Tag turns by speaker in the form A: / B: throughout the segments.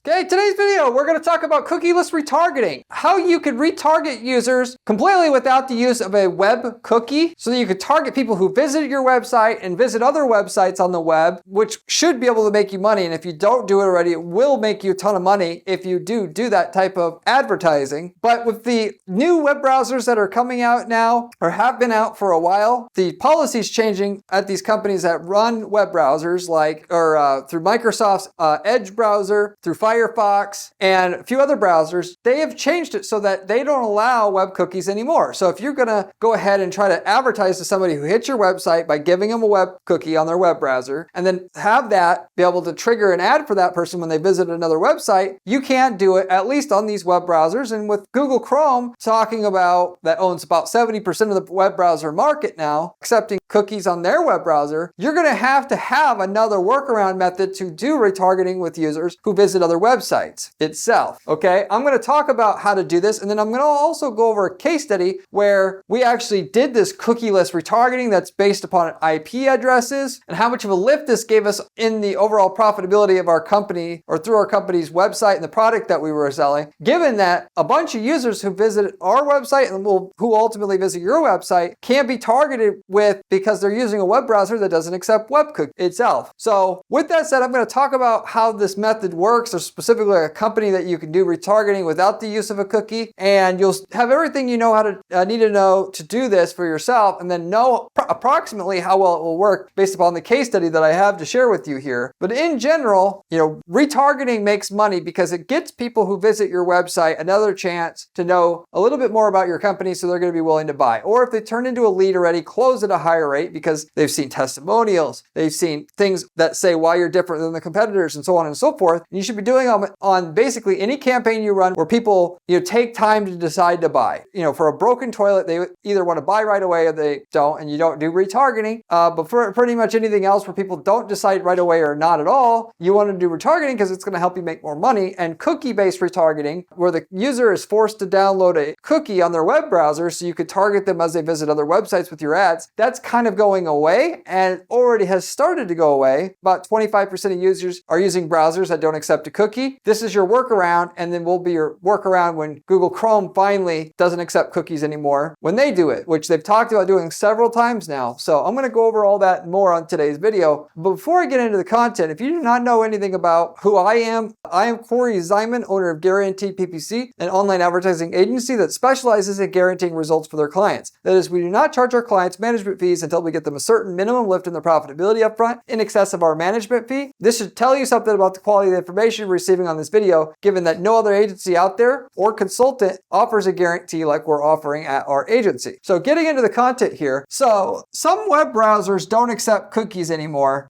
A: Okay, today's video, we're going to talk about cookieless retargeting. How you could retarget users completely without the use of a web cookie, so that you could target people who visited your website and visit other websites on the web, which should be able to make you money. And if you don't do it already, it will make you a ton of money if you do that type of advertising. But with the new web browsers that are coming out now, or have been out for a while, the policy's changing at these companies that run web browsers, through Microsoft's Edge browser, through Firefox, and a few other browsers. They have changed it so that they don't allow web cookies anymore. So if you're gonna go ahead and try to advertise to somebody who hits your website by giving them a web cookie on their web browser, and then have that be able to trigger an ad for that person when they visit another website, you can't do it, at least on these web browsers. And with Google Chrome talking about that owns about 70% of the web browser market now, accepting cookies on their web browser, you're gonna have another workaround method to do retargeting with users who visit other websites itself. Okay, I'm going to talk about how to do this, and then I'm going to also go over a case study where we actually did this cookieless retargeting that's based upon IP addresses, and how much of a lift this gave us in the overall profitability of our company, or through our company's website and the product that we were selling, given that a bunch of users who visited our website and who ultimately visit your website can't be targeted with because they're using a web browser that doesn't accept web cookies itself. So with that said, I'm going to talk about how this method works. There's specifically a company that you can do retargeting without the use of a cookie, and you'll have everything you know how to need to know to do this for yourself, and then know approximately how well it will work based upon the case study that I have to share with you here. But in general, retargeting makes money because it gets people who visit your website another chance to know a little bit more about your company, so they're going to be willing to buy. Or if they turn into a lead already, close at a higher rate because they've seen testimonials, they've seen things that say why you're different than the competitors, and so on and so forth. And you should be doing on basically any campaign you run where people take time to decide to buy. For a broken toilet, they either want to buy right away or they don't, and you don't do retargeting. But for pretty much anything else where people don't decide right away or not at all, you want to do retargeting because it's going to help you make more money. And cookie-based retargeting, where the user is forced to download a cookie on their web browser so you could target them as they visit other websites with your ads, that's kind of going away, and already has started to go away. About 25% of users are using browsers that don't accept a cookie. This is your workaround, and then will be your workaround when Google Chrome finally doesn't accept cookies anymore when they do it, which they've talked about doing several times now. So I'm going to go over all that and more on today's video. But before I get into the content, if you do not know anything about who I am Corey Zyman, owner of Guaranteed PPC, an online advertising agency that specializes in guaranteeing results for their clients. That is, we do not charge our clients management fees until we get them a certain minimum lift in their profitability upfront in excess of our management fee. This should tell you something about the quality of the information you're receiving on this video, given that no other agency out there or consultant offers a guarantee like we're offering at our agency. So getting into the content here. So some web browsers don't accept cookies anymore,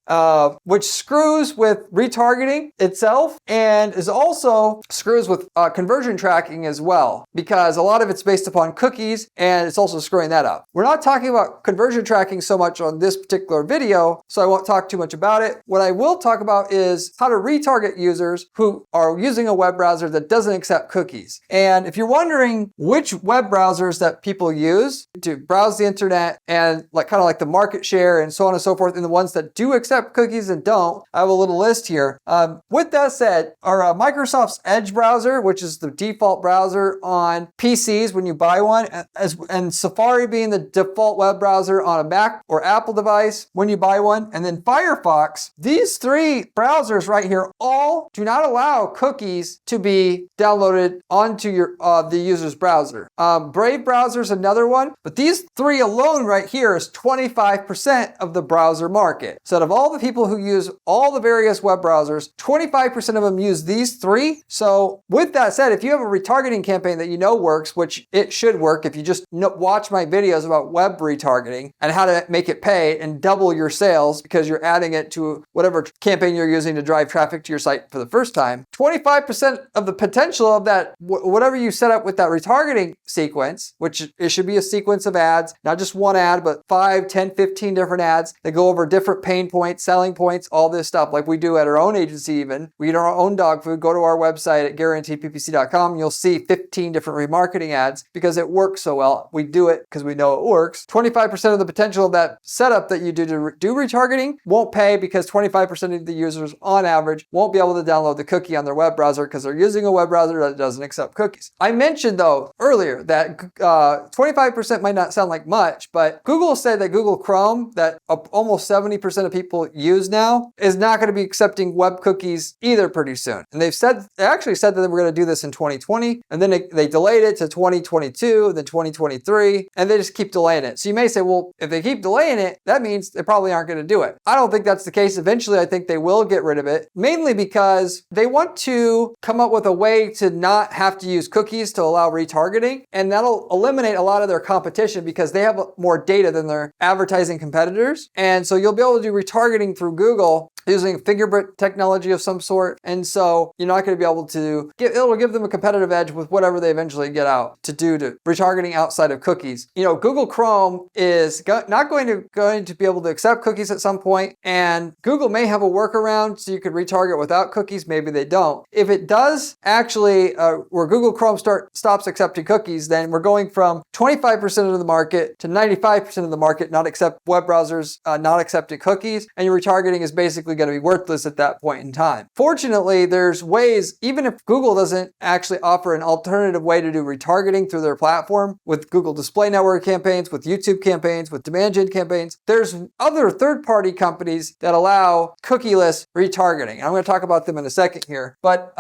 A: which screws with retargeting itself, and is also screws with conversion tracking as well, because a lot of it's based upon cookies, and it's also screwing that up. We're not talking about conversion tracking so much on this particular video, so I won't talk too much about it. What I will talk about is how to retarget users who are using a web browser that doesn't accept cookies. And if you're wondering which web browsers that people use to browse the internet, and kind of like the market share and so on and so forth, and the ones that do accept cookies and don't, I have a little list here. With that said, our Microsoft's Edge browser, which is the default browser on PCs when you buy one, and Safari being the default web browser on a Mac or Apple device when you buy one, and then Firefox. These three browsers right here all do not allow cookies to be downloaded onto the user's browser. Brave browser is another one, but these three alone right here is 25% of the browser market. So out of all the people who use all the various web browsers, 25% of them use these three. So with that said, if you have a retargeting campaign that you know works, which it should work if you just watch my videos about web retargeting and how to make it pay and double your sales because you're adding it to whatever campaign you're using to drive traffic to your site for the first time, 25% of the potential of that, whatever you set up with that retargeting sequence, which it should be a sequence of ads, not just one ad, but 5, 10, 15 different ads that go over different pain points, selling points, all this stuff like we do at our own agency even. We eat our own dog food. Go to our website at guaranteedppc.com. You'll see 15 different remarketing ads because it works so well. We do it because we know it works. 25% of the potential of that setup that you do to do retargeting won't pay because 25% of the users on average won't be able to download the cookie on their web browser because they're using a web browser that doesn't accept cookies. I mentioned though earlier that 25% might not sound like much, but Google said that Google Chrome, that almost 70% of people use now, is not going to be accepting web cookies either pretty soon. And they actually said that they were going to do this in 2020, and then they delayed it to 2022, then 2023, and they just keep delaying it. So you may say, well, if they keep delaying it, that means they probably aren't going to do it. I don't think that's the case. Eventually, I think they will get rid of it, mainly because they want to come up with a way to not have to use cookies to allow retargeting, and that'll eliminate a lot of their competition because they have more data than their advertising competitors. And so you'll be able to do retargeting through Google using fingerprint technology of some sort. And so you're not going to be able to it'll give them a competitive edge with whatever they eventually get out to do to retargeting outside of cookies. Google Chrome is not going to be able to accept cookies at some point, and Google may have a workaround so you could retarget without cookies. Maybe they don't. If it does actually, where Google Chrome stops accepting cookies, then we're going from 25% of the market to 95% of the market not accept web browsers, not accepting cookies, and your retargeting is basically going to be worthless at that point in time. Fortunately, there's ways, even if Google doesn't actually offer an alternative way to do retargeting through their platform with Google Display Network campaigns, with YouTube campaigns, with demand gen campaigns, there's other third-party companies that allow cookieless retargeting. I'm going to talk about them in a second here. But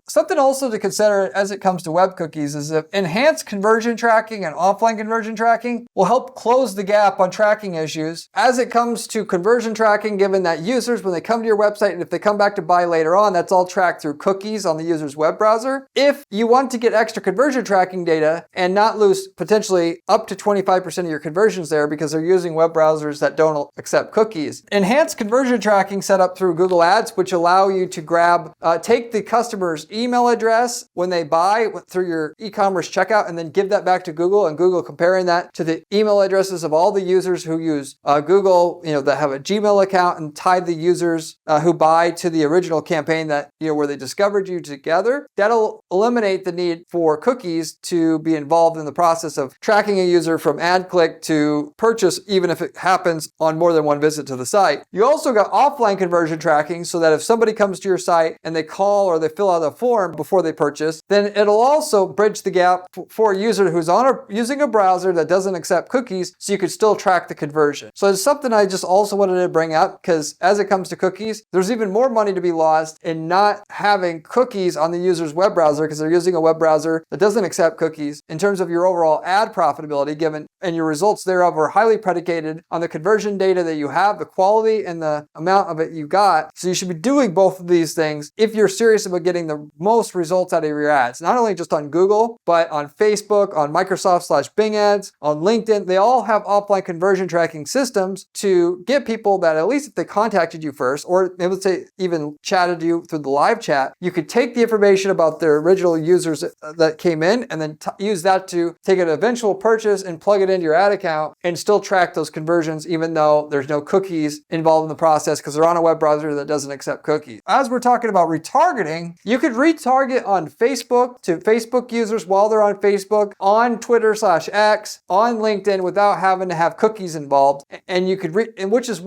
A: something also to consider as it comes to web cookies is that enhanced conversion tracking and offline conversion tracking will help close the gap on tracking issues as it comes to conversion tracking, given that users, when they come to your website and if they come back to buy later on, that's all tracked through cookies on the user's web browser. If you want to get extra conversion tracking data and not lose potentially up to 25% of your conversions there because they're using web browsers that don't accept cookies, enhanced conversion tracking set up through Google Ads, which allow you to take the customer's email address when they buy through your e-commerce checkout and then give that back to Google, and Google comparing that to the email addresses of all the users who use Google, that have a Gmail account, and tie the users who buy to the original campaign that, where they discovered you together. That'll eliminate the need for cookies to be involved in the process of tracking a user from ad click to purchase, even if it happens on more than one visit to the site. You also got offline conversion tracking, so that if somebody comes to your site and they call or they fill out a form before they purchase, then it'll also bridge the gap for a user who's using a browser that doesn't accept cookies, so you could still track the conversion. So it's something I just also wanted to bring up, because as it comes to cookies, there's even more money to be lost in not having cookies on the user's web browser because they're using a web browser that doesn't accept cookies, in terms of your overall ad profitability given, and your results thereof are highly predicated on the conversion data that you have, the quality and the amount of it you got. So you should be doing both of these things if you're serious about getting the most results out of your ads, not only just on Google, but on Facebook, on Microsoft/Bing ads, on LinkedIn. They all have offline conversion tracking systems to get people that, at least if they contacted you first, or maybe let's say even chatted you through the live chat, you could take the information about their original users that came in and then use that to take an eventual purchase and plug it into your ad account and still track those conversions, even though there's no cookies involved in the process because they're on a web browser that doesn't accept cookies. As we're talking about retargeting, you could retarget on Facebook to Facebook users while they're on Facebook, on Twitter/X, on LinkedIn, without having to have cookies involved. And you could, and which is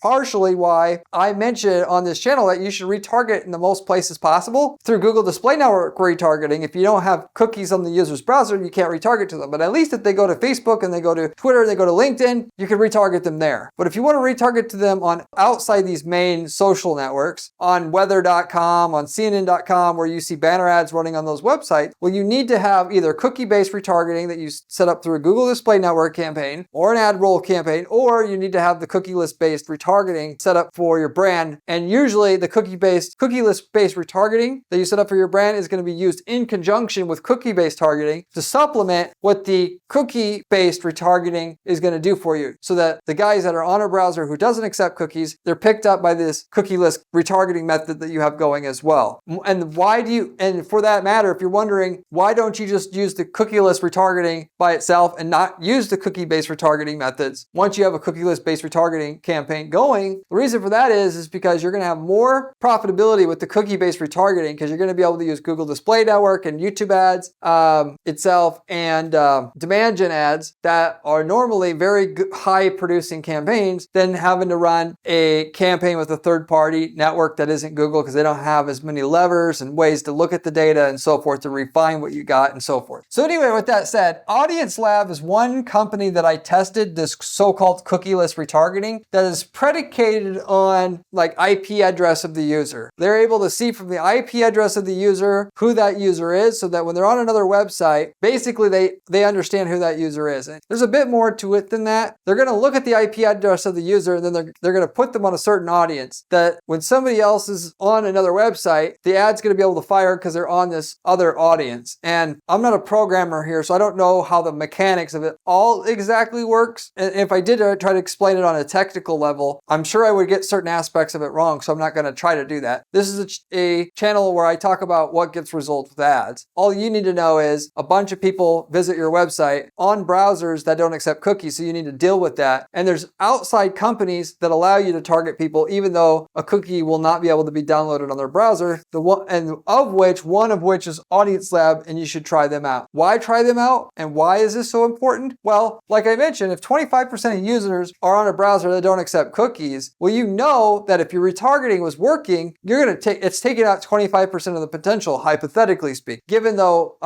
A: partially why I mentioned on this channel that you should retarget in the most places possible through Google Display Network retargeting. If you don't have cookies on the user's browser, you can't retarget to them. But at least if they go to Facebook and they go to Twitter, they go to LinkedIn, you can retarget them there. But if you want to retarget to them on outside these main social networks, on weather.com, on CNN.com, where you see banner ads running on those websites, well, you need to have either cookie-based retargeting that you set up through a Google Display Network campaign or an ad roll campaign, or you need to have the cookieless-based retargeting set up for your brand. And usually the cookieless-based retargeting that you set up for your brand is going to be used in conjunction with cookie-based targeting to supplement what the cookie-based retargeting is going to do for you, so that the guys that are on a browser who doesn't accept cookies, they're picked up by this cookieless retargeting method that you have going as well. And for that matter, if you're wondering, why don't you just use the cookieless retargeting by itself and not use the cookie-based retargeting methods once you have a cookieless-based retargeting campaign going? The reason for that is because you're going to have more profitability with the cookie-based retargeting because you're going to be able to use Google Display Network and YouTube ads itself and demand gen ads that are normally very high producing campaigns than having to run a campaign with a third-party network that isn't Google because they don't have as many levers and ways to look at the data and so forth to refine what you got and so forth. So anyway, with that said, Audience Lab is one company that I tested this so-called cookieless retargeting that is predicated on like IP address of the user. They're able to see from the IP address of the user who that user is so that when they're on another website, basically they understand who that user is. And there's a bit more to it than that. They're going to look at the IP address of the user and then they're going to put them on a certain audience that when somebody else is on another website, the ad's going to be able to fire because they're on this other audience. And I'm not a programmer here, so I don't know how the mechanics of it all exactly works. And if I did try to explain it on a technical level, I'm sure I would get certain aspects of it wrong, so I'm not going to try to do that. This is a channel where I talk about what gets results with ads. All you need to know is a bunch of people visit your website on browsers that don't accept cookies, so you need to deal with that. And there's outside companies that allow you to target people even though a cookie will not be able to be downloaded on their browser, one of which is Audience Lab, and you should try them out. Why try them out? And why is this so important? Well, like I mentioned, if 25% of users are on a browser that don't accept cookies, well, you know that if your retargeting was working, it's taking out 25% of the potential, hypothetically speaking. Given though,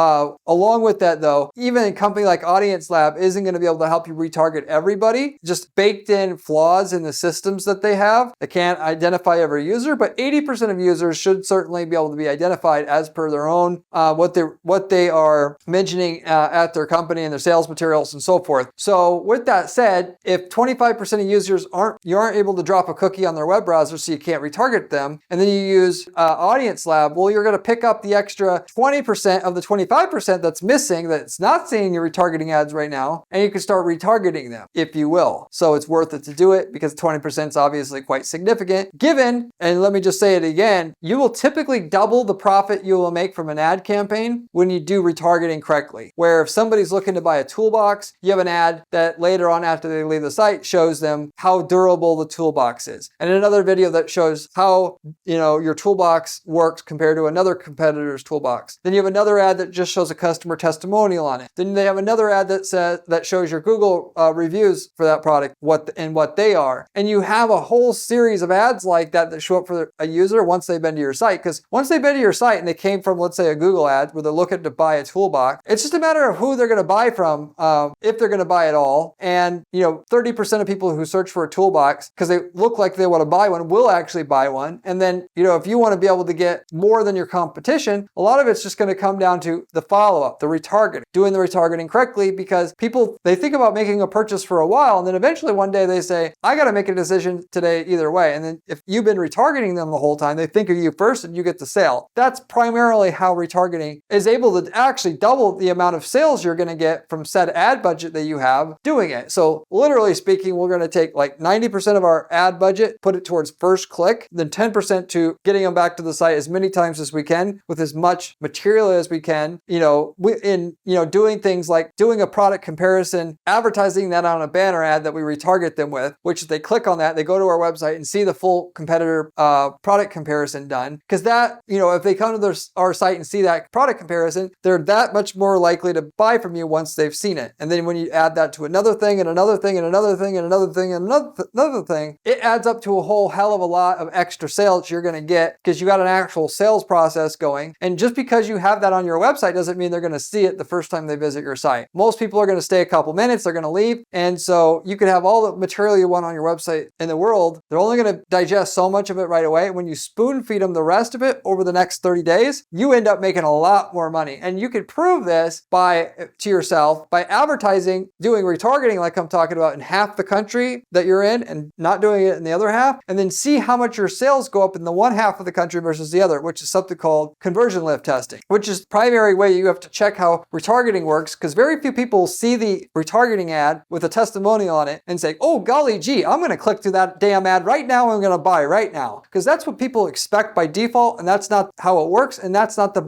A: along with that though, even a company like Audience Lab isn't going to be able to help you retarget everybody, just baked in flaws in the systems that they have. They can't identify every user, but 80% of users should certainly be able to be identified as per their own, what they are mentioning at their company and their sales materials and so forth. So with that said, if 25% of users you aren't able to drop a cookie on their web browser so you can't retarget them, and then you use Audience Lab, well, you're going to pick up the extra 20% of the 25% that's missing, that's not seeing your retargeting ads right now, and you can start retargeting them, if you will. So it's worth it to do it because 20% is obviously quite significant. Given, and let me just say it again, you will typically double the profit you will make from an ad campaign when you do retargeting correctly. Where if somebody's looking to buy a toolbox, you have an ad that later on after they leave the site shows them how durable the toolbox is. And another video that shows how, your toolbox works compared to another competitor's toolbox. Then you have another ad that just shows a customer testimonial on it. Then they have another ad that shows your Google reviews for that product, what they are. And you have a whole series of ads like that show up for a user once they've been to your site. Because once they've been to your site and they came from, let's say, a Google ad where they're looking to buy a toolbox, it's just a matter of who they're going to buy from, if they're going to buy at all. And 30% of people who search for a toolbox because they look like they want to buy one will actually buy one. And then if you want to be able to get more than your competition, a lot of it's just going to come down to the follow-up, the retargeting, doing the retargeting correctly, because people, they think about making a purchase for a while and then eventually one day they say, I got to make a decision today either way. And then if you've been retargeting them the whole time, they think of you first and you get the sale. That's primarily how retargeting is able to actually double the amount of sales you're going to get from said ad budget that you have doing it. So literally speaking, we're going to take like 90% of our ad budget, put it towards first click, then 10% to getting them back to the site as many times as we can with as much material as we can, doing things like doing a product comparison, advertising that on a banner ad that we retarget them with, which if they click on that, they go to our website and see the full competitor product comparison done. Because that, if they come to our site and see that product comparison, they're that much more likely to buy from you once they've seen it. And then when you add that to another thing and another thing and another thing and another thing and another thing, it adds up to a whole hell of a lot of extra sales you're going to get because you got an actual sales process going. And just because you have that on your website doesn't mean they're going to see it the first time they visit your site. Most people are going to stay a couple minutes, they're going to leave. And so you could have all the material you want on your website in the world. They're only going to digest so much of it right away. When you spoon feed them the rest of it over the next 30 days, you end up making a lot more money. And you could prove this to yourself by advertising, doing retargeting like I'm talking about in half the country that you're in and not doing it in the other half, and then see how much your sales go up in the one half of the country versus the other, which is something called conversion lift testing, which is the primary way you have to check how retargeting works, because very few people see the retargeting ad with a testimonial on it and say, oh, golly gee, I'm going to click through that damn ad right now and I'm going to buy right now. Because that's what people expect by default, and that's not how it works, and that's not the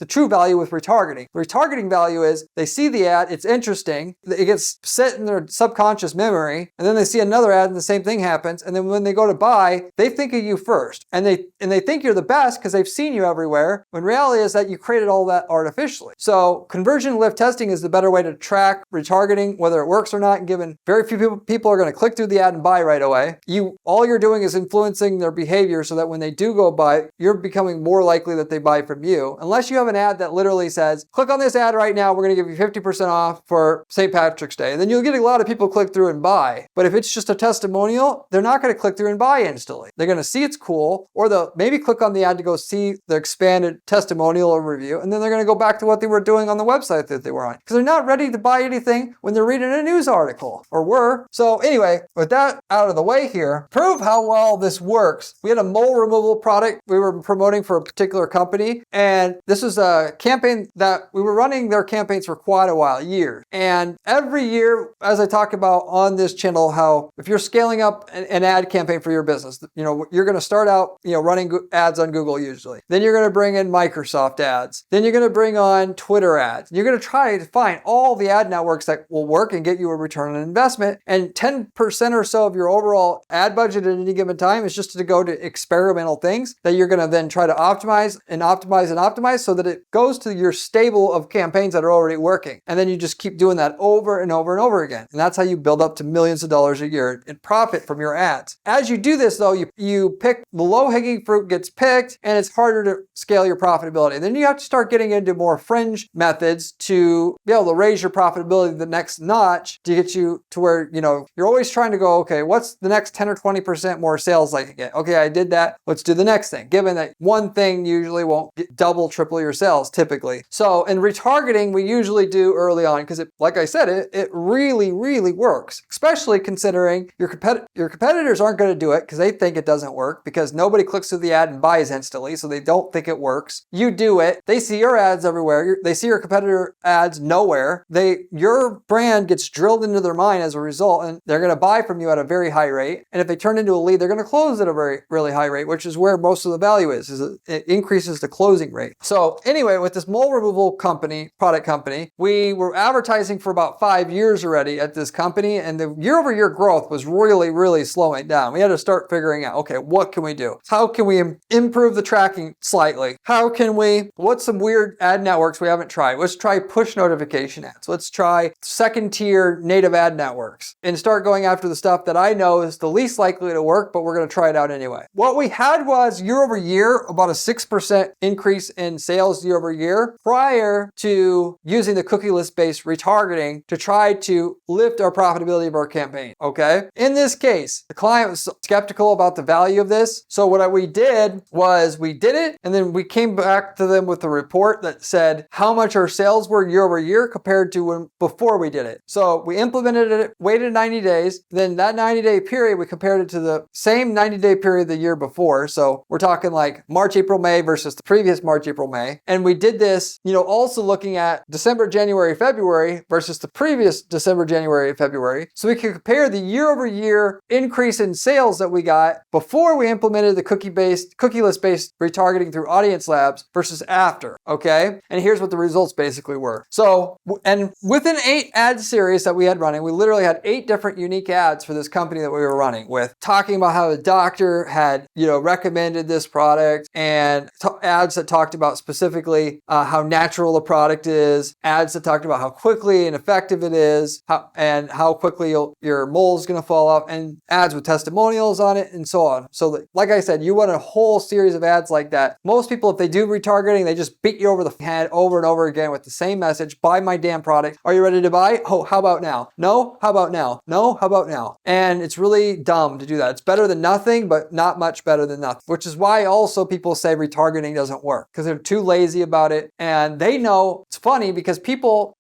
A: true value with retargeting. The retargeting value is they see the ad, it's interesting, it gets set in their subconscious memory, and then they see another ad and the same thing happens, and then when they go go to buy, they think of you first. And they think you're the best because they've seen you everywhere. When reality is that you created all that artificially. So conversion lift testing is the better way to track retargeting, whether it works or not, given very few people are going to click through the ad and buy right away. All you're doing is influencing their behavior so that when they do go buy, you're becoming more likely that they buy from you. Unless you have an ad that literally says, click on this ad right now, we're going to give you 50% off for St. Patrick's Day. And then you'll get a lot of people click through and buy. But if it's just a testimonial, they're not going to click through and buy instantly. They're going to see it's cool, or they'll maybe click on the ad to go see the expanded testimonial or review, and then they're going to go back to what they were doing on the website that they were on. Because they're not ready to buy anything when they're reading a news article, or were. So anyway, with that out of the way here, prove how well this works. We had a mole removal product we were promoting for a particular company, and this was a campaign that we were running their campaigns for quite a while, years. And every year, as I talk about on this channel, how if you're scaling up an ad campaign for your business, you're going to start out, running ads on Google usually. Then you're going to bring in Microsoft ads. Then you're going to bring on Twitter ads. You're going to try to find all the ad networks that will work and get you a return on investment. And 10% or so of your overall ad budget at any given time is just to go to experimental things that you're going to then try to optimize and optimize and optimize so that it goes to your stable of campaigns that are already working. And then you just keep doing that over and over and over again. And that's how you build up to millions of dollars a year in profit from your ads. As you do this though, you pick the low-hanging fruit gets picked, and it's harder to scale your profitability. And then you have to start getting into more fringe methods to be able to raise your profitability the next notch to get you to where, you're always trying to go, okay, what's the next 10 or 20% more sales I can get? Okay, I did that. Let's do the next thing. Given that one thing usually won't get double, triple your sales typically. So in retargeting, we usually do early on because like I said, it really, really works, especially considering your competitors aren't going to do it because they think it doesn't work because nobody clicks through the ad and buys instantly, so they don't think it works. You do it. They see your ads everywhere. They see your competitor ads nowhere. Your brand gets drilled into their mind as a result, and they're going to buy from you at a very high rate. And if they turn into a lead, they're going to close at a very, really high rate, which is where most of the value is it increases the closing rate. So anyway, with this mole removal product company, we were advertising for about 5 years already at this company, and the year-over-year growth was really, really slowing down. We had to start figuring out, okay, what can we do? How can we improve the tracking slightly? What's some weird ad networks we haven't tried? Let's try push notification ads. Let's try second tier native ad networks and start going after the stuff that I know is the least likely to work, but we're going to try it out anyway. What we had was year over year, about a 6% increase in sales year over year prior to using the cookieless based retargeting to try to lift our profitability of our campaign. Okay. In this case, the client was skeptical about the value of this. So what we did was we did it, and then we came back to them with a report that said how much our sales were year over year compared to before we did it. So we implemented it, waited 90 days. Then that 90-day period, we compared it to the same 90-day period the year before. So we're talking like March, April, May versus the previous March, April, May. And we did this, also looking at December, January, February versus the previous December, January, February. So we could compare the year over year increase in sales that we got before we implemented the cookieless based retargeting through Audience Labs versus after. Okay. And here's what the results basically were. So, and within 8 ad series that we had running, we literally had 8 different unique ads for this company that we were running with, talking about how the doctor had, recommended this product, and ads that talked about specifically how natural the product is, ads that talked about how quickly and effective it is, how quickly your mole's going to fall off, and ads with testimonials on it, and so on. So like I said, you want a whole series of ads like that. Most people, if they do retargeting, they just beat you over the head over and over again with the same message: buy my damn product. Are you ready to buy? Oh, how about now? No? How about now? No? How about now? And it's really dumb to do that. It's better than nothing, but not much better than nothing, which is why also people say retargeting doesn't work, because they're too lazy about it. And they know, it's funny because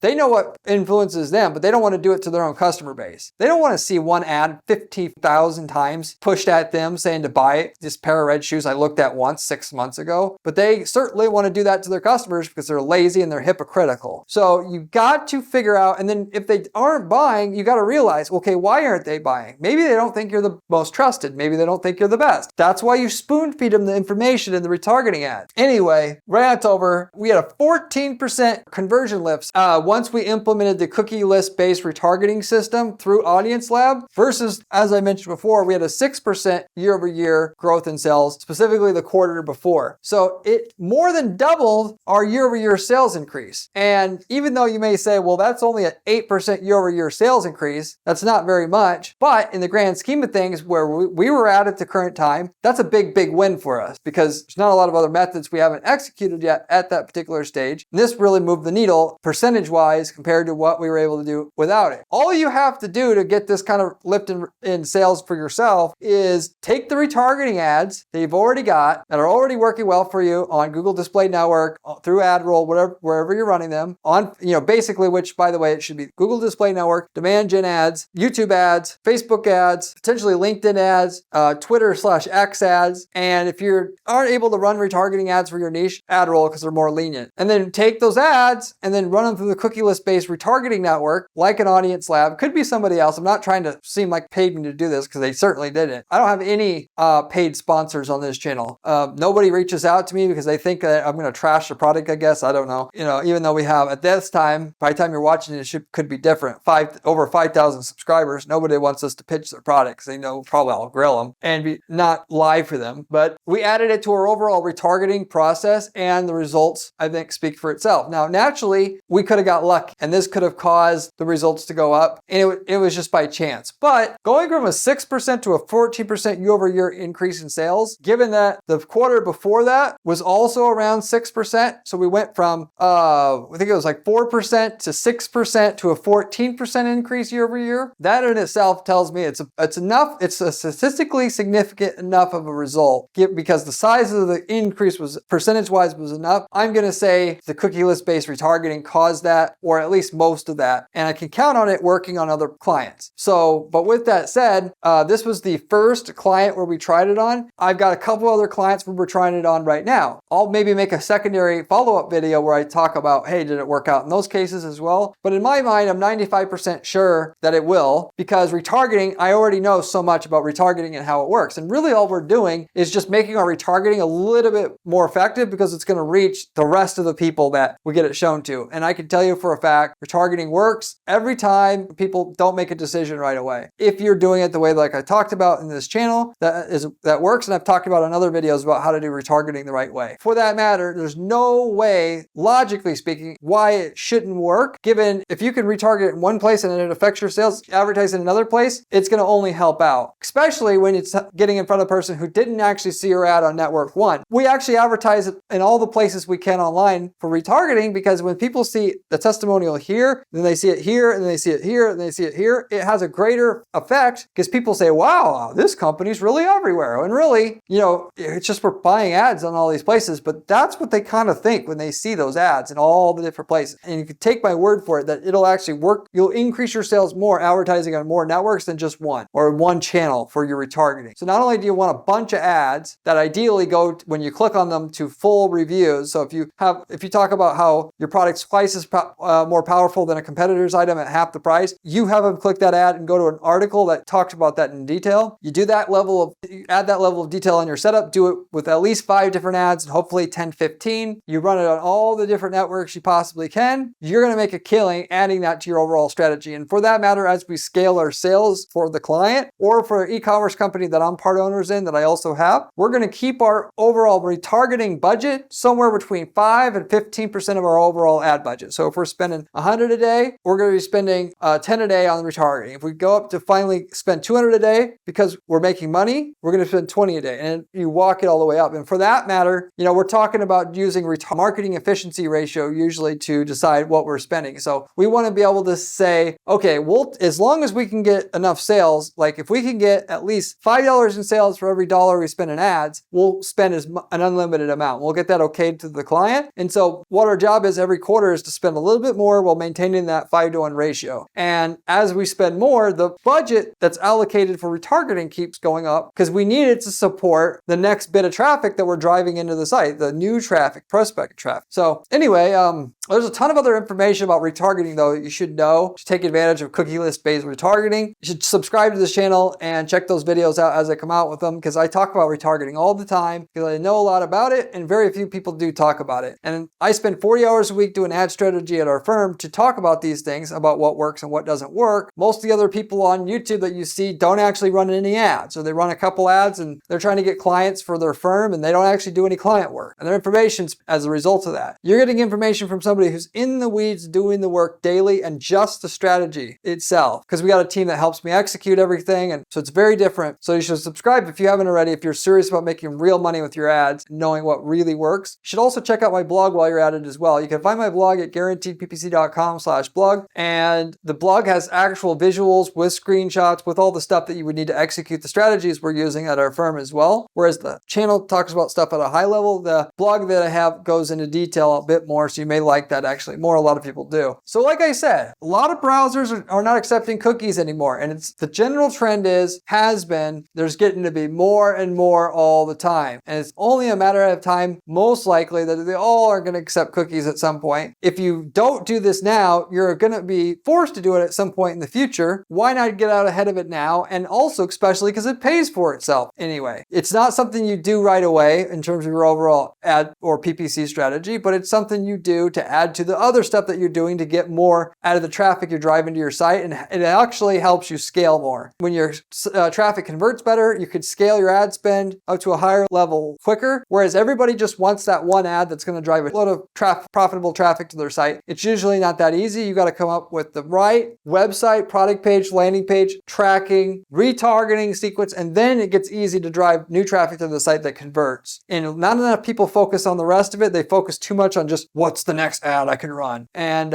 A: they know what influences them, but they don't want to do it to their own customer base. They don't want to see one ad 50,000 times pushed at them saying to buy this pair of red shoes I looked at once 6 months ago. But they certainly want to do that to their customers because they're lazy and they're hypocritical. So you got to figure out, and then if they aren't buying, you got to realize, okay, why aren't they buying? Maybe they don't think you're the most trusted. Maybe they don't think you're the best. That's why you spoon feed them the information in the retargeting ad. Anyway, rant over. We had a 14% conversion lift once we implemented the cookieless based retargeting system through Audience Lab versus, as I mentioned before, we had a 6% year-over-year growth in sales, specifically the quarter before. So it more than doubled our year-over-year sales increase. And even though you may say, well, that's only an 8% year-over-year sales increase, that's not very much. But in the grand scheme of things, where we were at the current time, that's a big, big win for us because there's not a lot of other methods we haven't executed yet at that particular stage. And this really moved the needle percentage-wise compared to what we were able to do without it. All you have to do to get this kind of lift in sales for yourself is take the retargeting ads that you've already got that are already working well for you on Google Display Network, through AdRoll, wherever you're running them on, basically, which by the way, it should be Google Display Network, demand gen ads, YouTube ads, Facebook ads, potentially LinkedIn ads, Twitter/X ads. And if you aren't able to run retargeting ads for your niche, AdRoll because they're more lenient. And then take those ads and then run them through the cookieless based retargeting network like an Audience Lab. Could be somebody else. I'm not trying to seem like paid me to do this because they certainly didn't. I don't have any paid sponsors on this channel. Nobody reaches out to me because they think that I'm going to trash the product, I guess. I don't know. Even though we have at this time, by the time you're watching it, could be different. Over 5,000 subscribers. Nobody wants us to pitch their products. They know probably I'll grill them and be not live for them. But we added it to our overall retargeting process, and the results, I think, speak for itself. Now, naturally, we could have got lucky, and this could have caused the results to go up, and it was just by chance. But going from a 6% to a 14% year-over-year increase in sales, given that the quarter before that was also around 6%, so we went from I think it was like 4% to 6% to a 14% increase year-over-year. That in itself tells me it's enough. It's a statistically significant enough of a result because the size of the increase was percentage-wise was enough. I'm going to say the cookieless-based retargeting caused that, or at least most of that, and I can count on it working on other clients. So, but with that said, this was the first client where we tried it on. I've got a couple other clients where we're trying it on right now. I'll maybe make a secondary follow-up video where I talk about, hey, did it work out in those cases as well? But in my mind, I'm 95% sure that it will, because retargeting, I already know so much about retargeting and how it works. And really all we're doing is just making our retargeting a little bit more effective because it's going to reach the rest of the people that we get it shown to. And I can tell you for a fact, retargeting works every time. People don't make a decision right away. If you're doing it the way like I talked about in this channel, that works. And I've talked about in other videos about how to do retargeting the right way. For that matter, there's no way, logically speaking, why it shouldn't work. Given if you can retarget in one place and it affects your sales, advertise in another place, it's going to only help out. Especially when it's getting in front of a person who didn't actually see your ad on network one. We actually advertise it in all the places we can online for retargeting, because when people see the testimonial here, then they see it here, and then they see it here, and they see it here, it has a greater effect because people say, wow, this company's really everywhere. And really, it's just for buying ads on all these places, but that's what they kind of think when they see those ads in all the different places. And you can take my word for it that it'll actually work. You'll increase your sales more advertising on more networks than just one or one channel for your retargeting. So not only do you want a bunch of ads that ideally go when you click on them to full reviews. So if you talk about how your product's twice as more powerful than a competitor's item at half the price, you have them click that ad and go to an article that talks about that in detail. You add that level of detail on your setup, do it with at least 5 different ads and hopefully 10, 15. You run it on all the different networks you possibly can. You're going to make a killing adding that to your overall strategy. And for that matter, as we scale our sales for the client or for an e-commerce company that I'm part owners in that I also have, we're going to keep our overall retargeting budget somewhere between 5 and 15% of our overall ad budget. So if we're spending 100 a day, we're going to be spending 10 a day on retargeting. If we go up to finally spend 200 a day because we're making money, we're going to spend 20 a day. And you walk it all the way up. And for that matter, we're talking about using marketing efficiency ratio usually to decide what we're spending. So we want to be able to say, okay, well, as long as we can get enough sales, like if we can get at least $5 in sales for every dollar we spend in ads, we'll spend an unlimited amount. We'll get that okayed to the client. And so what our job is every quarter is to spend a little bit more while maintaining that 5-to-1 ratio. And as we spend more, the budget that's allocated for retargeting keeps going up because we need it to support the next bit of traffic that we're driving into the site, the new traffic, prospect traffic. So anyway, There's a ton of other information about retargeting though that you should know to take advantage of cookieless based retargeting. You should subscribe to this channel and check those videos out as I come out with them, because I talk about retargeting all the time because I know a lot about it and very few people do talk about it. And I spend 40 hours a week doing ad strategy at our firm to talk about these things, about what works and what doesn't work. Most of the other people on YouTube that you see don't actually run any ads, or they run a couple ads and they're trying to get clients for their firm and they don't actually do any client work. And their information's as a result of that. You're getting information from somebody who's in the weeds doing the work daily and just the strategy itself, because we got a team that helps me execute everything, and so it's very different. So you should subscribe if you haven't already, if you're serious about making real money with your ads and knowing what really works. You should also check out my blog while you're at it as well. You can find my blog at guaranteedppc.com/blog, and the blog has actual visuals with screenshots with all the stuff that you would need to execute the strategies we're using at our firm as well. Whereas the channel talks about stuff at a high level, the blog that I have goes into detail a bit more, so you may like that actually more. A lot of people do. So like I said, a lot of browsers are not accepting cookies anymore, and it's the general trend has been there's getting to be more and more all the time, and it's only a matter of time most likely that they all are going to accept cookies at some point. If you don't do this now, you're going to be forced to do it at some point in the future. Why not get out ahead of it now? And also especially because it pays for itself anyway. It's not something you do right away in terms of your overall ad or PPC strategy, but it's something you do to add to the other stuff that you're doing to get more out of the traffic you're driving to your site, and it actually helps you scale more. When your traffic converts better, you could scale your ad spend up to a higher level quicker, whereas everybody just wants that one ad that's going to drive a lot of profitable traffic to their site. It's usually not that easy. You got to come up with the right website, product page, landing page, tracking, retargeting sequence, and then it gets easy to drive new traffic to the site that converts. And not enough people focus on the rest of it. They focus too much on just what's the next ad I can run. And,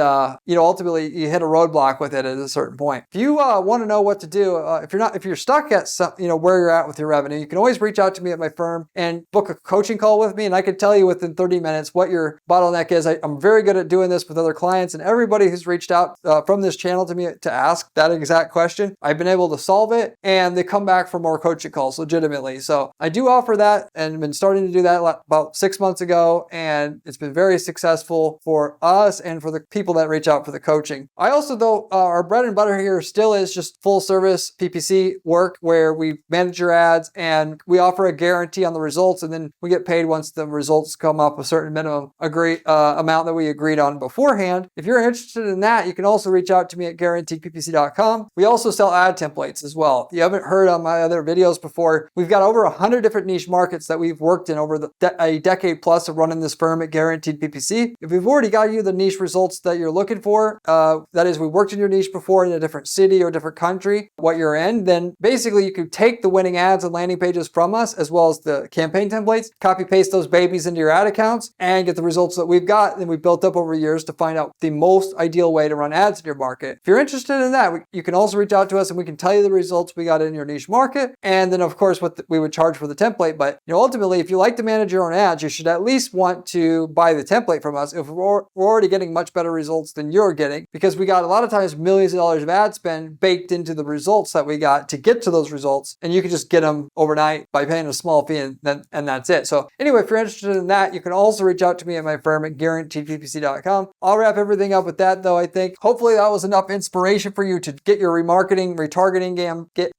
A: ultimately you hit a roadblock with it at a certain point. If you want to know what to do, if you're stuck at some, where you're at with your revenue, you can always reach out to me at my firm and book a coaching call with me. And I can tell you within 30 minutes what your bottleneck is. I'm very good at doing this with other clients, and everybody who's reached out from this channel to me to ask that exact question, I've been able to solve it, and they come back for more coaching calls legitimately. So I do offer that, and been starting to do that about 6 months ago, and it's been very successful for us and for the people that reach out for the coaching. I also, though, our bread and butter here still is just full service PPC work, where we manage your ads and we offer a guarantee on the results, and then we get paid once the results come up a certain minimum amount that we agreed on beforehand. If you're interested in that, you can also reach out to me at guaranteedppc.com. We also sell ad templates as well. If you haven't heard on my other videos before, we've got over 100 different niche markets that we've worked in over a decade plus of running this firm at Guaranteed PPC. If we've already got you the niche results that you're looking for, that is, we worked in your niche before in a different city or different country, what you're in, then basically you could take the winning ads and landing pages from us, as well as the campaign templates, copy paste those babies into your ad accounts, and get the results that we've got and we've built up over years to find out the most ideal way to run ads in your market. If you're interested in that, you can also reach out to us and we can tell you the results we got in your niche market, and then of course what we would charge for the template. But ultimately, if you like to manage your own ads, you should at least want to buy the template from us if we're already getting much better results than you're getting, because we got a lot of times millions of dollars of ad spend baked into the results that we got to get to those results, and you can just get them overnight by paying a small fee, and that's it. So anyway, if you're interested in that, you can also reach out to me at my firm at guaranteedppc.com. I'll wrap everything up with that, though. I think hopefully that was enough inspiration for you to get your remarketing, retargeting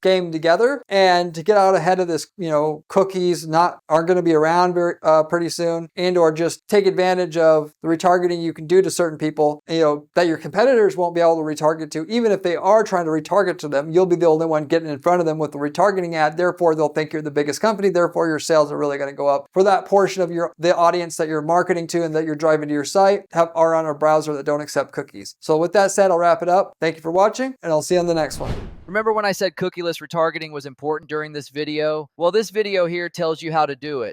A: game together, and to get out ahead of this. Cookies aren't going to be around pretty soon, and or just take advantage of the retargeting you can do to certain people, that your competitors won't be able to retarget to. Even if they are trying to retarget to them, you'll be the only one getting in front of them with the retargeting ad. Therefore, they'll think you're the biggest company. Therefore, your sales are really going to go up for that portion of the audience that you're marketing to and that you're driving to your site are on a browser that don't accept cookies. So with that said, I'll wrap it up. Thank you for watching, and I'll see you on the next one.
B: Remember when I said cookieless retargeting was important during this video? Well, this video here tells you how to do it.